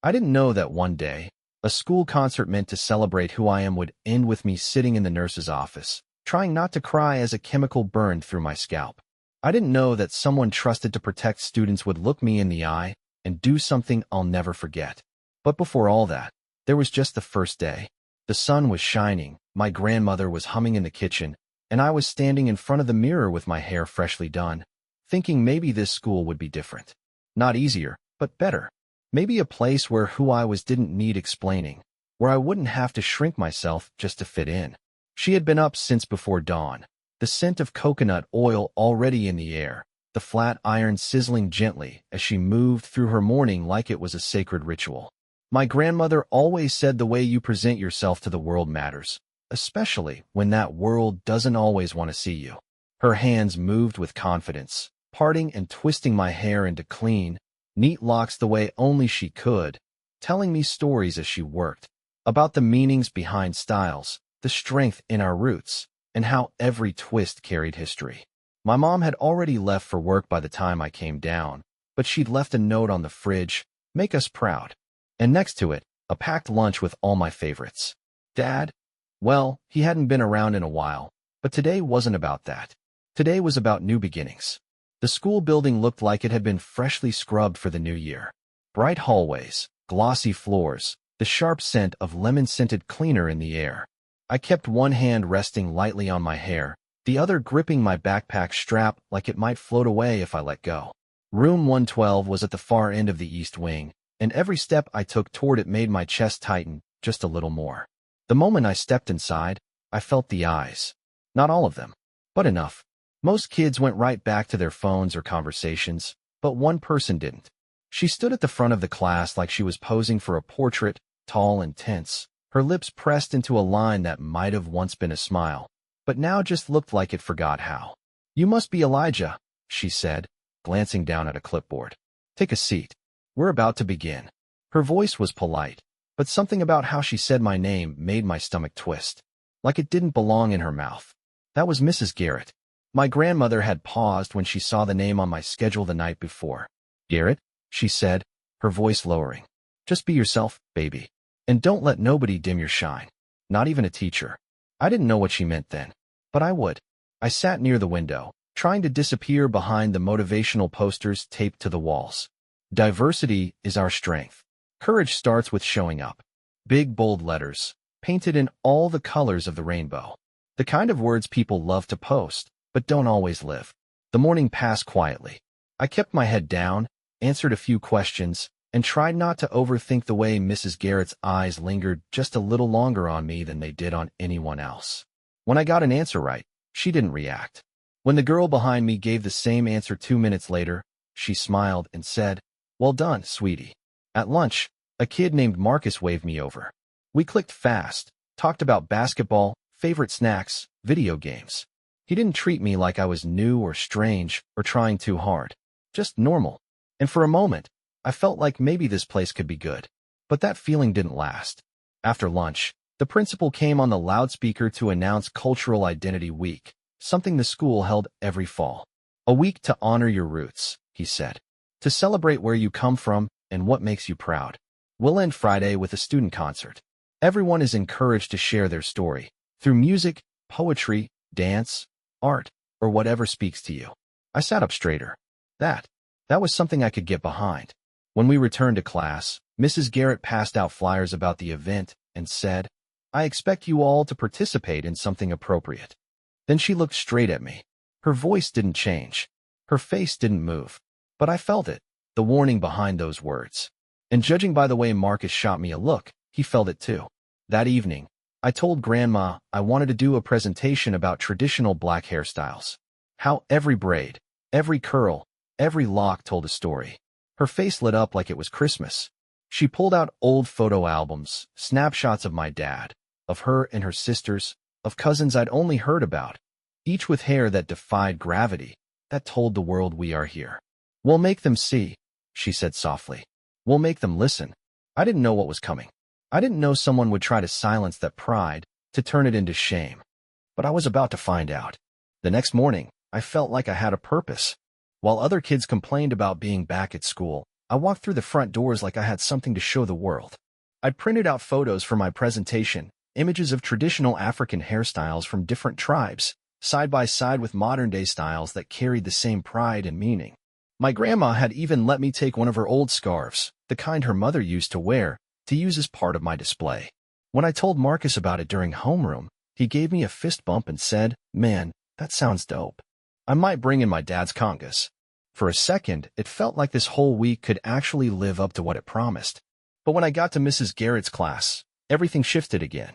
I didn't know that one day, a school concert meant to celebrate who I am would end with me sitting in the nurse's office, trying not to cry as a chemical burned through my scalp. I didn't know that someone trusted to protect students would look me in the eye and do something I'll never forget. But before all that, there was just the first day. The sun was shining, my grandmother was humming in the kitchen, and I was standing in front of the mirror with my hair freshly done, thinking maybe this school would be different. Not easier, but better. Maybe a place where who I was didn't need explaining, where I wouldn't have to shrink myself just to fit in. She had been up since before dawn, the scent of coconut oil already in the air, the flat iron sizzling gently as she moved through her morning like it was a sacred ritual. My grandmother always said the way you present yourself to the world matters, especially when that world doesn't always want to see you. Her hands moved with confidence, parting and twisting my hair into clean, neat locks the way only she could, telling me stories as she worked, about the meanings behind styles, the strength in our roots, and how every twist carried history. My mom had already left for work by the time I came down, but she'd left a note on the fridge, "Make us proud." And next to it, a packed lunch with all my favorites. Dad? Well, he hadn't been around in a while, but today wasn't about that. Today was about new beginnings. The school building looked like it had been freshly scrubbed for the new year. Bright hallways, glossy floors, the sharp scent of lemon-scented cleaner in the air. I kept one hand resting lightly on my hair, the other gripping my backpack strap like it might float away if I let go. Room 112 was at the far end of the east wing, and every step I took toward it made my chest tighten just a little more. The moment I stepped inside, I felt the eyes. Not all of them, but enough. Most kids went right back to their phones or conversations, but one person didn't. She stood at the front of the class like she was posing for a portrait, tall and tense, her lips pressed into a line that might have once been a smile, but now just looked like it forgot how. "You must be Elijah," she said, glancing down at a clipboard. "Take a seat. We're about to begin." Her voice was polite, but something about how she said my name made my stomach twist, like it didn't belong in her mouth. That was Mrs. Garrett. My grandmother had paused when she saw the name on my schedule the night before. "Garrett," she said, her voice lowering. "Just be yourself, baby. And don't let nobody dim your shine. Not even a teacher." I didn't know what she meant then, but I would. I sat near the window, trying to disappear behind the motivational posters taped to the walls. Diversity is our strength. Courage starts with showing up. Big, bold letters, painted in all the colors of the rainbow. The kind of words people love to post, but don't always live. The morning passed quietly. I kept my head down, answered a few questions, and tried not to overthink the way Mrs. Garrett's eyes lingered just a little longer on me than they did on anyone else. When I got an answer right, she didn't react. When the girl behind me gave the same answer 2 minutes later, she smiled and said, "Well done, sweetie." At lunch, a kid named Marcus waved me over. We clicked fast, talked about basketball, favorite snacks, video games. He didn't treat me like I was new or strange or trying too hard. Just normal. And for a moment, I felt like maybe this place could be good. But that feeling didn't last. After lunch, the principal came on the loudspeaker to announce Cultural Identity Week, something the school held every fall. "A week to honor your roots," he said. "To celebrate where you come from and what makes you proud. We'll end Friday with a student concert. Everyone is encouraged to share their story through music, poetry, dance, art, or whatever speaks to you." I sat up straighter. That was something I could get behind. When we returned to class, Mrs. Garrett passed out flyers about the event and said, "I expect you all to participate in something appropriate." Then she looked straight at me. Her voice didn't change. Her face didn't move. But I felt it, the warning behind those words. And judging by the way Marcus shot me a look, he felt it too. That evening, I told Grandma I wanted to do a presentation about traditional black hairstyles. How every braid, every curl, every lock told a story. Her face lit up like it was Christmas. She pulled out old photo albums, snapshots of my dad, of her and her sisters, of cousins I'd only heard about, each with hair that defied gravity, that told the world we are here. "We'll make them see," she said softly. "We'll make them listen." I didn't know what was coming. I didn't know someone would try to silence that pride, to turn it into shame. But I was about to find out. The next morning, I felt like I had a purpose. While other kids complained about being back at school, I walked through the front doors like I had something to show the world. I printed out photos for my presentation, images of traditional African hairstyles from different tribes, side by side with modern-day styles that carried the same pride and meaning. My grandma had even let me take one of her old scarves, the kind her mother used to wear, to use as part of my display. When I told Marcus about it during homeroom, he gave me a fist bump and said, "Man, that sounds dope. I might bring in my dad's congas." For a second, it felt like this whole week could actually live up to what it promised. But when I got to Mrs. Garrett's class, everything shifted again.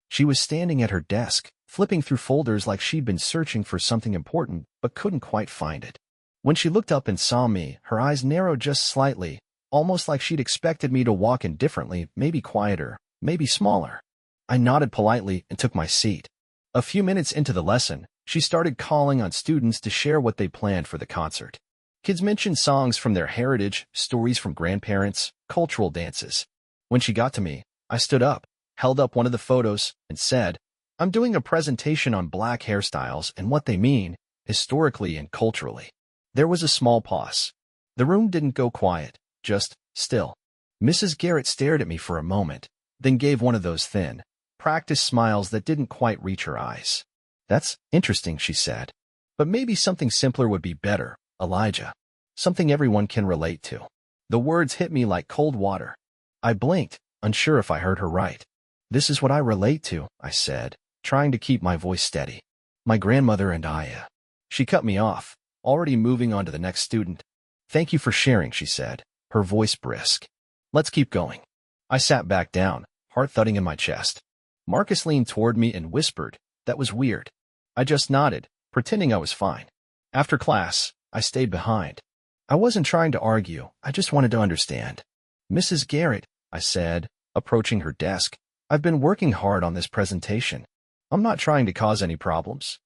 She was standing at her desk, flipping through folders like she'd been searching for something important but couldn't quite find it. When she looked up and saw me, her eyes narrowed just slightly, almost like she'd expected me to walk in differently, maybe quieter, maybe smaller. I nodded politely and took my seat. A few minutes into the lesson, she started calling on students to share what they planned for the concert. Kids mentioned songs from their heritage, stories from grandparents, cultural dances. When she got to me, I stood up, held up one of the photos, and said, "I'm doing a presentation on Black hairstyles and what they mean, historically and culturally." There was a small pause. The room didn't go quiet, just still. Mrs. Garrett stared at me for a moment, then gave one of those thin, practiced smiles that didn't quite reach her eyes. "That's interesting," she said. "But maybe something simpler would be better, Elijah. Something everyone can relate to." The words hit me like cold water. I blinked, unsure if I heard her right. "This is what I relate to," I said, trying to keep my voice steady. "My grandmother and I." She cut me off, already moving on to the next student. "Thank you for sharing," she said, her voice brisk. "Let's keep going." I sat back down, heart thudding in my chest. Marcus leaned toward me and whispered, "That was weird." I just nodded, pretending I was fine. After class, I stayed behind. I wasn't trying to argue, I just wanted to understand. "Mrs. Garrett," I said, approaching her desk, "I've been working hard on this presentation. I'm not trying to cause any problems.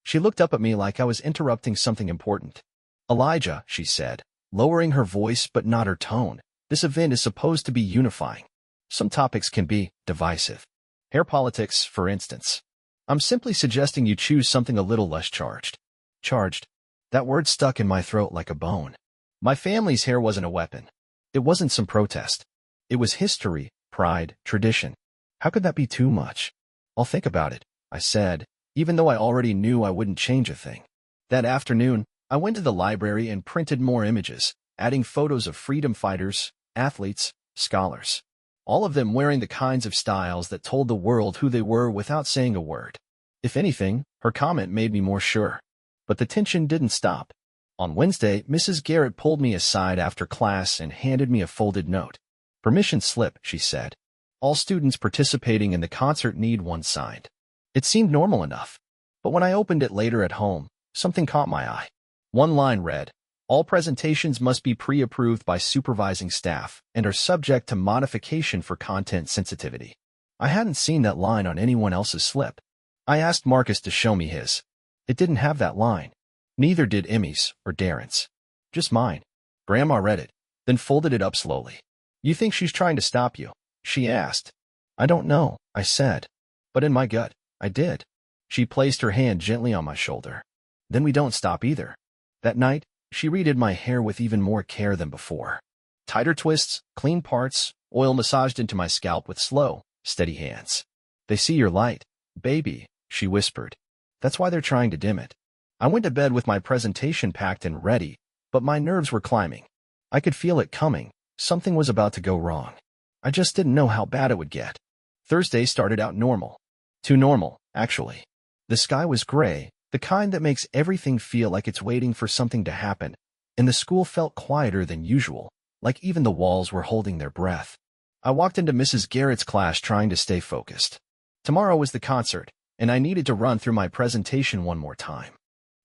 She looked up at me like I was interrupting something important. "Elijah," she said, lowering her voice but not her tone, "this event is supposed to be unifying. Some topics can be divisive. Hair politics, for instance. I'm simply suggesting you choose something a little less charged." Charged? That word stuck in my throat like a bone. My family's hair wasn't a weapon. It wasn't some protest. It was history, pride, tradition. How could that be too much? "I'll think about it," I said, even though I already knew I wouldn't change a thing. That afternoon, I went to the library and printed more images, adding photos of freedom fighters, athletes, scholars. All of them wearing the kinds of styles that told the world who they were without saying a word. If anything, her comment made me more sure. But the tension didn't stop. On Wednesday, Mrs. Garrett pulled me aside after class and handed me a folded note. "Permission slip," she said. "All students participating in the concert need one signed." It seemed normal enough. But when I opened it later at home, something caught my eye. One line read, "All presentations must be pre-approved by supervising staff and are subject to modification for content sensitivity." I hadn't seen that line on anyone else's slip. I asked Marcus to show me his. It didn't have that line. Neither did Emmy's or Darren's. Just mine. Grandma read it, then folded it up slowly. "You think she's trying to stop you?" she asked. "I don't know," I said. But in my gut, I did. She placed her hand gently on my shoulder. "Then we don't stop either." That night, she redid my hair with even more care than before. Tighter twists, clean parts, oil massaged into my scalp with slow, steady hands. "They see your light, baby," she whispered. "That's why they're trying to dim it." I went to bed with my presentation packed and ready, but my nerves were climbing. I could feel it coming. Something was about to go wrong. I just didn't know how bad it would get. Thursday started out normal. Too normal, actually. The sky was gray, the kind that makes everything feel like it's waiting for something to happen, and the school felt quieter than usual, like even the walls were holding their breath. I walked into Mrs. Garrett's class trying to stay focused. Tomorrow was the concert, and I needed to run through my presentation one more time.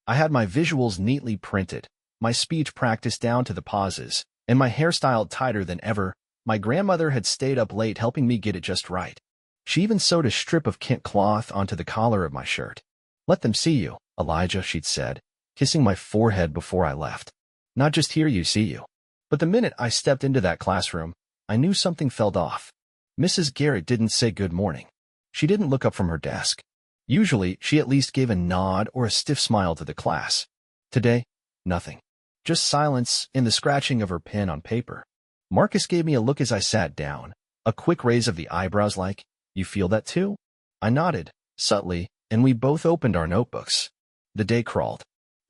I had my visuals neatly printed, my speech practiced down to the pauses, and my hairstyle tighter than ever. My grandmother had stayed up late helping me get it just right. She even sewed a strip of Kent cloth onto the collar of my shirt. "Let them see you, Elijah," she'd said, kissing my forehead before I left. "Not just hear you, see you." But the minute I stepped into that classroom, I knew something felt off. Mrs. Garrett didn't say good morning. She didn't look up from her desk. Usually, she at least gave a nod or a stiff smile to the class. Today, nothing. Just silence and the scratching of her pen on paper. Marcus gave me a look as I sat down, a quick raise of the eyebrows like, "You feel that too?" I nodded, subtly, and we both opened our notebooks. The day crawled.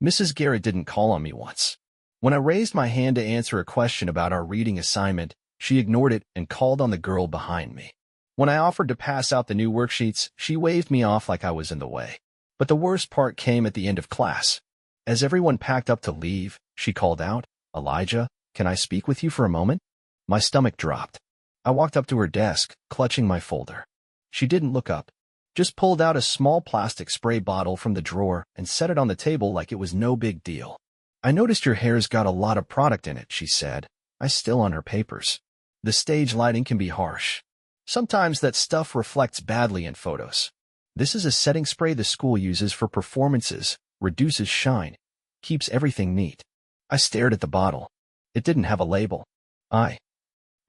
Mrs. Garrett didn't call on me once. When I raised my hand to answer a question about our reading assignment, she ignored it and called on the girl behind me. When I offered to pass out the new worksheets, she waved me off like I was in the way. But the worst part came at the end of class. As everyone packed up to leave, she called out, "Elijah, can I speak with you for a moment?" My stomach dropped. I walked up to her desk, clutching my folder. She didn't look up, just pulled out a small plastic spray bottle from the drawer and set it on the table like it was no big deal. "I noticed your hair's got a lot of product in it," she said, eyes still on her papers. "The stage lighting can be harsh. Sometimes that stuff reflects badly in photos. This is a setting spray the school uses for performances, reduces shine, keeps everything neat." I stared at the bottle. It didn't have a label. I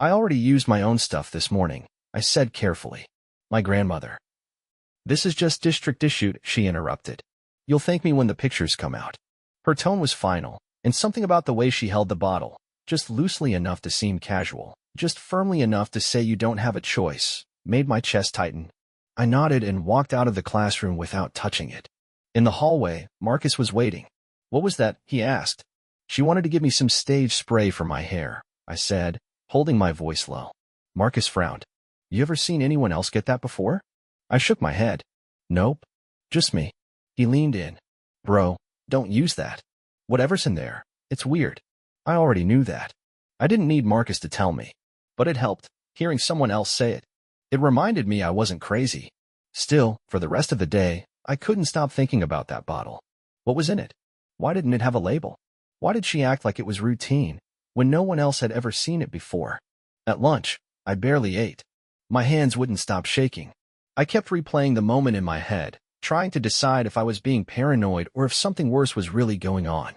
already used my own stuff this morning," I said carefully. "My grandmother." "This is just district issued," she interrupted. "You'll thank me when the pictures come out." Her tone was final, and something about the way she held the bottle, just loosely enough to seem casual, just firmly enough to say you don't have a choice, made my chest tighten. I nodded and walked out of the classroom without touching it. In the hallway, Marcus was waiting. "What was that?" he asked. "She wanted to give me some stage spray for my hair," I said, holding my voice low. Marcus frowned. "You ever seen anyone else get that before?" I shook my head. "Nope. Just me." He leaned in. "Bro, don't use that. Whatever's in there, it's weird." I already knew that. I didn't need Marcus to tell me. But it helped, hearing someone else say it. It reminded me I wasn't crazy. Still, for the rest of the day, I couldn't stop thinking about that bottle. What was in it? Why didn't it have a label? Why did she act like it was routine, when no one else had ever seen it before? At lunch, I barely ate. My hands wouldn't stop shaking. I kept replaying the moment in my head, trying to decide if I was being paranoid or if something worse was really going on.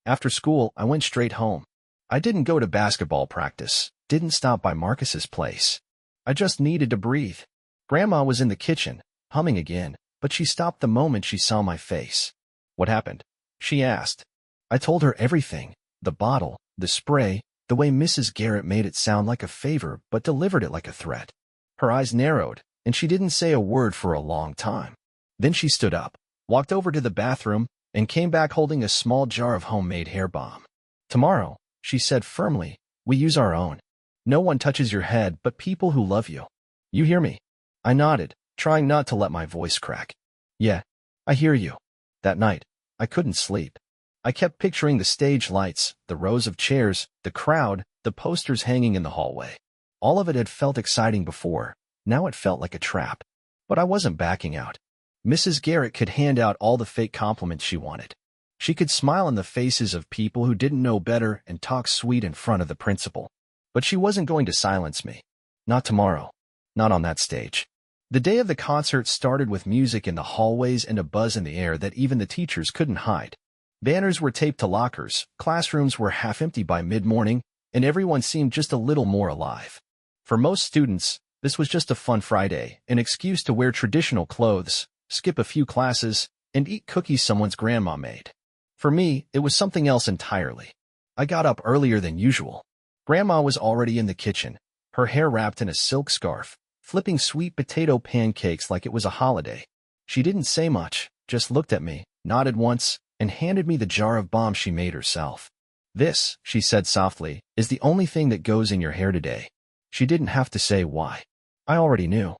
After school, I went straight home. I didn't go to basketball practice, didn't stop by Marcus's place. I just needed to breathe. Grandma was in the kitchen, humming again, but she stopped the moment she saw my face. "What happened?" she asked. I told her everything, the bottle, the spray, the way Mrs. Garrett made it sound like a favor but delivered it like a threat. Her eyes narrowed, and she didn't say a word for a long time. Then she stood up, walked over to the bathroom, and came back holding a small jar of homemade hair balm. "Tomorrow," she said firmly, "we use our own. No one touches your head but people who love you. You hear me?" I nodded, trying not to let my voice crack. "Yeah, I hear you." That night, I couldn't sleep. I kept picturing the stage lights, the rows of chairs, the crowd, the posters hanging in the hallway. All of it had felt exciting before. Now it felt like a trap. But I wasn't backing out. Mrs. Garrett could hand out all the fake compliments she wanted. She could smile in the faces of people who didn't know better and talk sweet in front of the principal. But she wasn't going to silence me. Not tomorrow. Not on that stage. The day of the concert started with music in the hallways and a buzz in the air that even the teachers couldn't hide. Banners were taped to lockers, classrooms were half empty by mid-morning, and everyone seemed just a little more alive. For most students, this was just a fun Friday, an excuse to wear traditional clothes, skip a few classes, and eat cookies someone's grandma made. For me, it was something else entirely. I got up earlier than usual. Grandma was already in the kitchen, her hair wrapped in a silk scarf, flipping sweet potato pancakes like it was a holiday. She didn't say much, just looked at me, nodded once, and handed me the jar of balm she made herself. "This," she said softly, "is the only thing that goes in your hair today." She didn't have to say why. I already knew.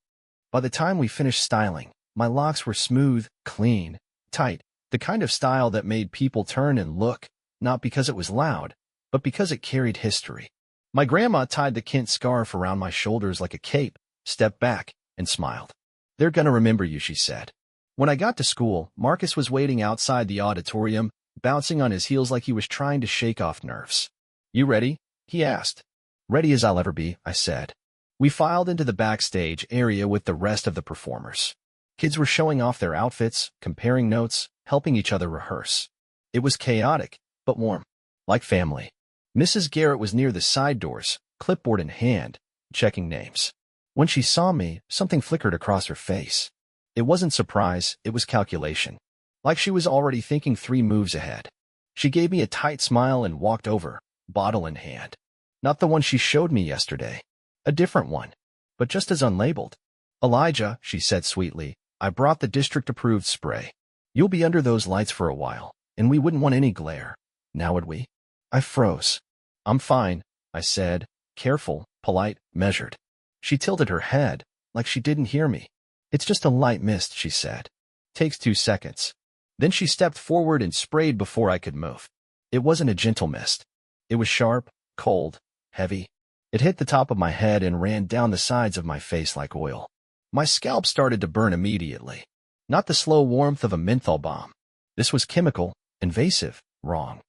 By the time we finished styling, my locks were smooth, clean, tight, the kind of style that made people turn and look, not because it was loud, but because it carried history. My grandma tied the Kent scarf around my shoulders like a cape, stepped back, and smiled. "They're gonna remember you," she said. When I got to school, Marcus was waiting outside the auditorium, bouncing on his heels like he was trying to shake off nerves. "You ready?" he asked. "Ready as I'll ever be," I said. We filed into the backstage area with the rest of the performers. Kids were showing off their outfits, comparing notes, helping each other rehearse. It was chaotic, but warm. Like family. Mrs. Garrett was near the side doors, clipboard in hand, checking names. When she saw me, something flickered across her face. It wasn't surprise, it was calculation. Like she was already thinking 3 moves ahead. She gave me a tight smile and walked over, bottle in hand. Not the one she showed me yesterday. A different one, but just as unlabeled. Elijah, she said sweetly, I brought the district-approved spray. You'll be under those lights for a while, and we wouldn't want any glare. Now would we? I froze. I'm fine, I said, careful, polite, measured. She tilted her head, like she didn't hear me. It's just a light mist, she said. Takes 2 seconds. Then she stepped forward and sprayed before I could move. It wasn't a gentle mist. It was sharp, cold, heavy. It hit the top of my head and ran down the sides of my face like oil. My scalp started to burn immediately. Not the slow warmth of a menthol bomb. This was chemical, invasive, wrong.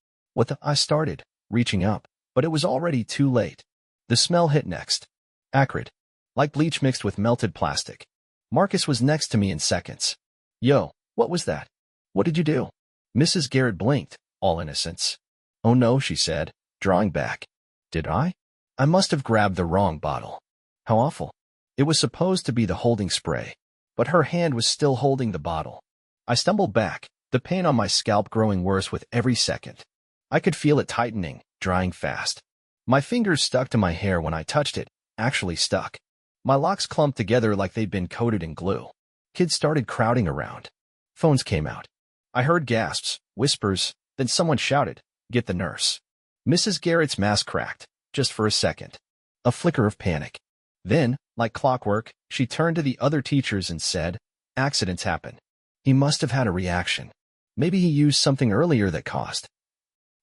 I started, reaching up, but it was already too late. The smell hit next. Acrid. Like bleach mixed with melted plastic. Marcus was next to me in seconds. Yo, what was that? What did you do? Mrs. Garrett blinked, all innocence. Oh no, she said, drawing back. Did I? I must have grabbed the wrong bottle. How awful. It was supposed to be the holding spray, but her hand was still holding the bottle. I stumbled back, the pain on my scalp growing worse with every second. I could feel it tightening, drying fast. My fingers stuck to my hair when I touched it, actually stuck. My locks clumped together like they'd been coated in glue. Kids started crowding around. Phones came out. I heard gasps, whispers, then someone shouted, "Get the nurse." Mrs. Garrett's mask cracked, just for a second. A flicker of panic. Then, like clockwork, she turned to the other teachers and said, "Accidents happen. He must have had a reaction. Maybe he used something earlier that caused."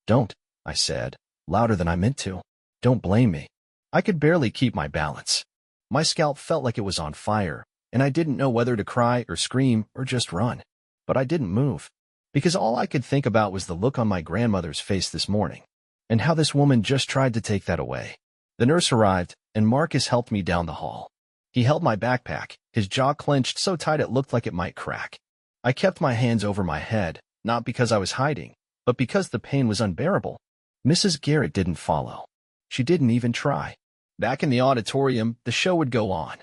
Don't, I said, louder than I meant to. Don't blame me. I could barely keep my balance. My scalp felt like it was on fire, and I didn't know whether to cry or scream or just run. But I didn't move, because all I could think about was the look on my grandmother's face this morning, and how this woman just tried to take that away. The nurse arrived, and Marcus helped me down the hall. He held my backpack, his jaw clenched so tight it looked like it might crack. I kept my hands over my head, not because I was hiding, but because the pain was unbearable. Mrs. Garrett didn't follow. She didn't even try. Back in the auditorium, the show would go on.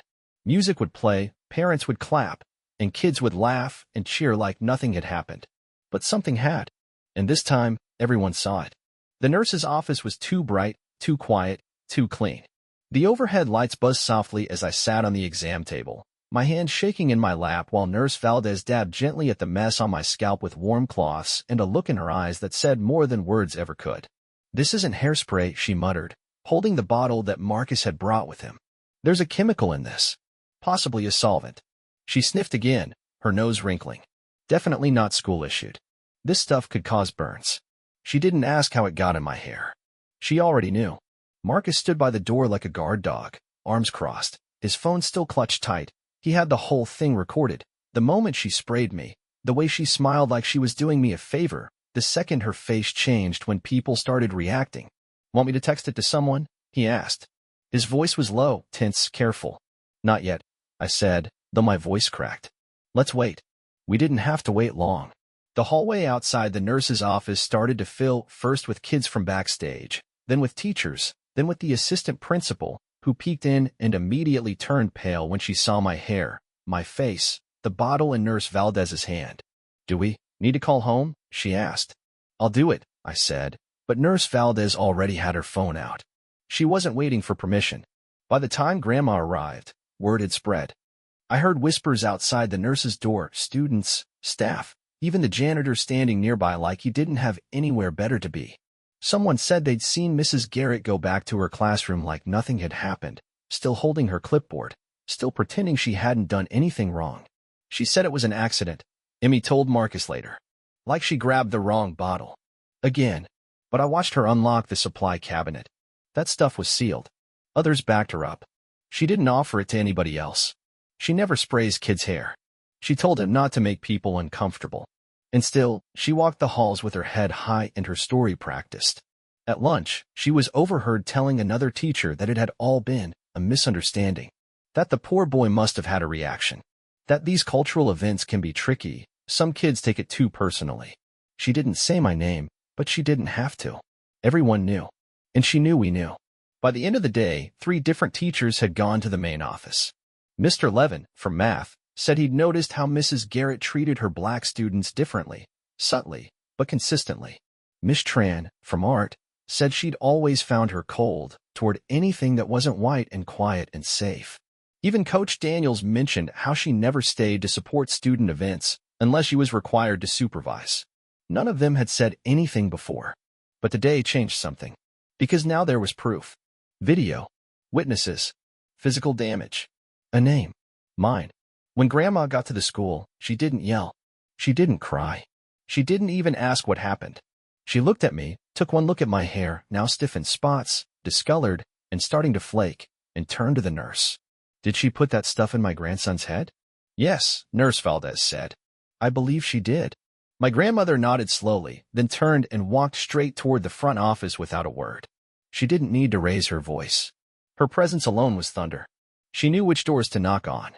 Music would play, parents would clap, and kids would laugh and cheer like nothing had happened. But something had, and this time, everyone saw it. The nurse's office was too bright, too quiet, too clean. The overhead lights buzzed softly as I sat on the exam table, my hands shaking in my lap while Nurse Valdez dabbed gently at the mess on my scalp with warm cloths and a look in her eyes that said more than words ever could. "This isn't hairspray," she muttered, holding the bottle that Marcus had brought with him. "There's a chemical in this. Possibly a solvent." She sniffed again, her nose wrinkling. "Definitely not school-issued. This stuff could cause burns." She didn't ask how it got in my hair. She already knew. Marcus stood by the door like a guard dog, arms crossed, his phone still clutched tight. He had the whole thing recorded. The moment she sprayed me, the way she smiled like she was doing me a favor, the second her face changed when people started reacting. "Want me to text it to someone?" he asked. His voice was low, tense, careful. "Not yet," I said, though my voice cracked. "Let's wait." We didn't have to wait long. The hallway outside the nurse's office started to fill, first with kids from backstage, then with teachers, then with the assistant principal, who peeked in and immediately turned pale when she saw my hair, my face, the bottle in Nurse Valdez's hand. "Do we need to call home?" she asked. "I'll do it," I said, but Nurse Valdez already had her phone out. She wasn't waiting for permission. By the time Grandma arrived, word had spread. I heard whispers outside the nurse's door, students, staff, even the janitor standing nearby like he didn't have anywhere better to be. Someone said they'd seen Mrs. Garrett go back to her classroom like nothing had happened, still holding her clipboard, still pretending she hadn't done anything wrong. She said it was an accident, Emmy told Marcus later. Like she grabbed the wrong bottle. Again. But I watched her unlock the supply cabinet. That stuff was sealed. Others backed her up. She didn't offer it to anybody else. She never sprays kids' hair. She told him not to make people uncomfortable. And still, she walked the halls with her head high and her story practiced. At lunch, she was overheard telling another teacher that it had all been a misunderstanding. That the poor boy must have had a reaction. That these cultural events can be tricky. Some kids take it too personally. She didn't say my name, but she didn't have to. Everyone knew. And she knew we knew. By the end of the day, 3 different teachers had gone to the main office. Mr. Levin, from math, said he'd noticed how Mrs. Garrett treated her black students differently, subtly, but consistently. Miss Tran, from art, said she'd always found her cold toward anything that wasn't white and quiet and safe. Even Coach Daniels mentioned how she never stayed to support student events unless she was required to supervise. None of them had said anything before. But today changed something. Because now there was proof. Video. Witnesses. Physical damage. A name. Mine. When Grandma got to the school, she didn't yell. She didn't cry. She didn't even ask what happened. She looked at me, took one look at my hair, now stiff in spots, discolored, and starting to flake, and turned to the nurse. Did she put that stuff in my grandson's head? Yes, Nurse Valdez said. I believe she did. My grandmother nodded slowly, then turned and walked straight toward the front office without a word. She didn't need to raise her voice. Her presence alone was thunder. She knew which doors to knock on.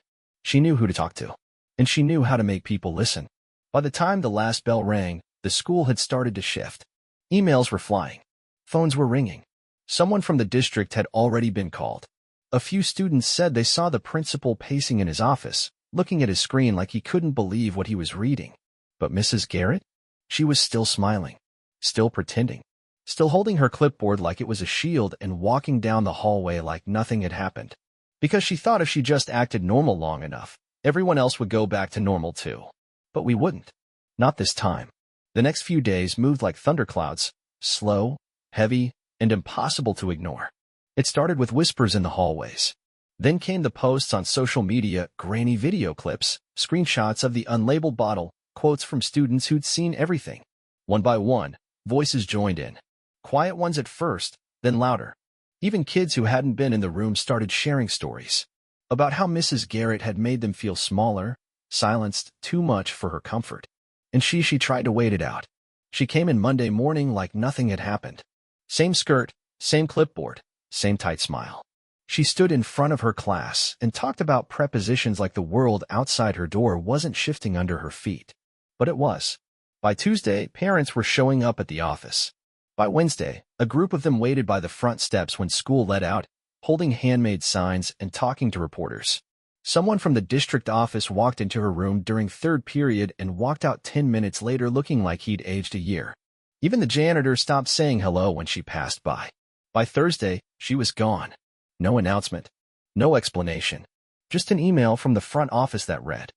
She knew who to talk to. And she knew how to make people listen. By the time the last bell rang, the school had started to shift. Emails were flying. Phones were ringing. Someone from the district had already been called. A few students said they saw the principal pacing in his office, looking at his screen like he couldn't believe what he was reading. But Mrs. Garrett? She was still smiling, still pretending, still holding her clipboard like it was a shield and walking down the hallway like nothing had happened. Because she thought if she just acted normal long enough, everyone else would go back to normal too. But we wouldn't. Not this time. The next few days moved like thunderclouds, slow, heavy, and impossible to ignore. It started with whispers in the hallways. Then came the posts on social media, grainy video clips, screenshots of the unlabeled bottle, quotes from students who'd seen everything. One by one, voices joined in. Quiet ones at first, then louder. Even kids who hadn't been in the room started sharing stories about how Mrs. Garrett had made them feel smaller, silenced, too much for her comfort. And she tried to wait it out. She came in Monday morning like nothing had happened. Same skirt, same clipboard, same tight smile. She stood in front of her class and talked about prepositions like the world outside her door wasn't shifting under her feet. But it was. By Tuesday, parents were showing up at the office. By Wednesday, a group of them waited by the front steps when school let out, holding handmade signs and talking to reporters. Someone from the district office walked into her room during third period and walked out 10 minutes later looking like he'd aged a year. Even the janitor stopped saying hello when she passed by. By Thursday, she was gone. No announcement. No explanation. Just an email from the front office that read,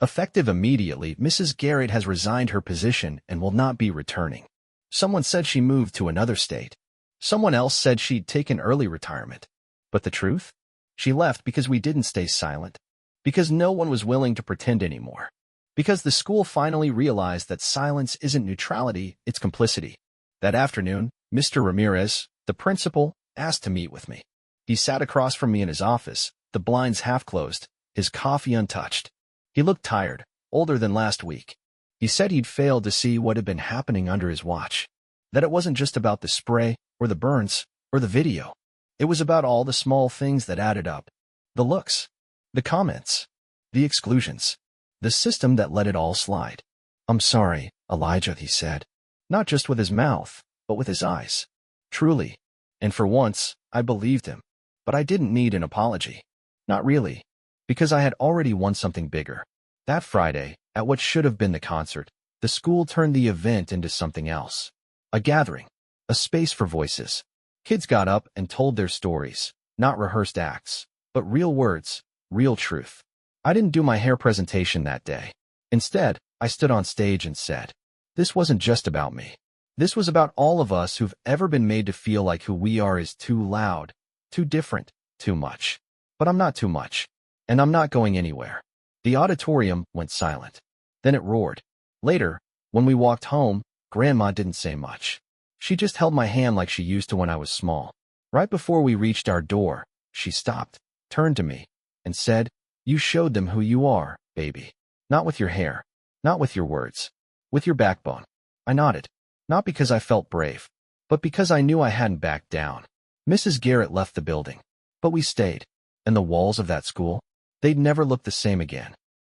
"Effective immediately, Mrs. Garrett has resigned her position and will not be returning." Someone said she moved to another state. Someone else said she'd taken early retirement. But the truth? She left because we didn't stay silent. Because no one was willing to pretend anymore. Because the school finally realized that silence isn't neutrality, it's complicity. That afternoon, Mr. Ramirez, the principal, asked to meet with me. He sat across from me in his office, the blinds half closed, his coffee untouched. He looked tired, older than last week. He said he'd failed to see what had been happening under his watch. That it wasn't just about the spray, or the burns, or the video. It was about all the small things that added up. The looks, the comments, the exclusions, the system that let it all slide. "I'm sorry, Elijah," he said. Not just with his mouth, but with his eyes. Truly. And for once, I believed him. But I didn't need an apology. Not really. Because I had already won something bigger. That Friday, at what should have been the concert, the school turned the event into something else. A gathering. A space for voices. Kids got up and told their stories. Not rehearsed acts, but real words, real truth. I didn't do my hair presentation that day. Instead, I stood on stage and said, this wasn't just about me. This was about all of us who've ever been made to feel like who we are is too loud, too different, too much. But I'm not too much. And I'm not going anywhere. The auditorium went silent. Then it roared. Later, when we walked home, Grandma didn't say much. She just held my hand like she used to when I was small. Right before we reached our door, she stopped, turned to me, and said, "You showed them who you are, baby. Not with your hair, not with your words, with your backbone." I nodded, not because I felt brave, but because I knew I hadn't backed down. Mrs. Garrett left the building, but we stayed, and the walls of that school, they'd never look the same again.